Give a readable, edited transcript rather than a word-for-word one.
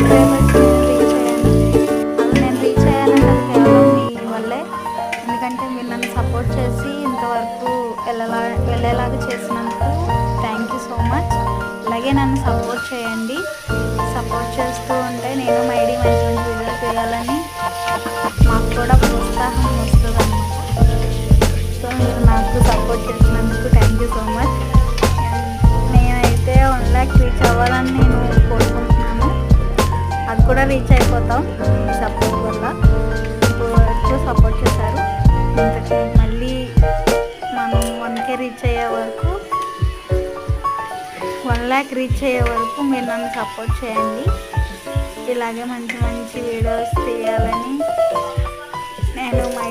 Subscribers reach అయ్యాను. అలా నేను రీచ్ అయ్యానంటే అది కేవలం మీ వల్లే. ఎందుకంటే మీరు నన్ను సపోర్ట్ చేసి ఇంతవరకు వెళ్ళేలాగా చేసినందుకు థ్యాంక్ యూ సో మచ్. అలాగే నన్ను సపోర్ట్ చేయండి. సపోర్ట్ చేస్తూ ఉంటే నేను మైడీ మంచి మంచి వీడియోలు చేయాలని మాకు కూడా ప్రోత్సాహం వస్తుంది అన్నమాట. సో మీరు నాకు సపోర్ట్ చేసినందుకు థ్యాంక్ యూ సో మచ్. నేనైతే 1 lakh రీచ్ అవ్వాలని నేను కోరుకుంటున్నాను. అది కూడా రీచ్ అయిపోతాం మీ సపోర్ట్ వల్ల. ఇప్పుడు సపోర్ట్ చేశారు. మళ్ళీ మనం 1K రీచ్ అయ్యే వరకు 1 lakh రీచ్ అయ్యే వరకు మీరు నన్ను సపోర్ట్ చేయండి. ఇలాగే మంచి మంచి వీడియోస్ తీయాలని నేను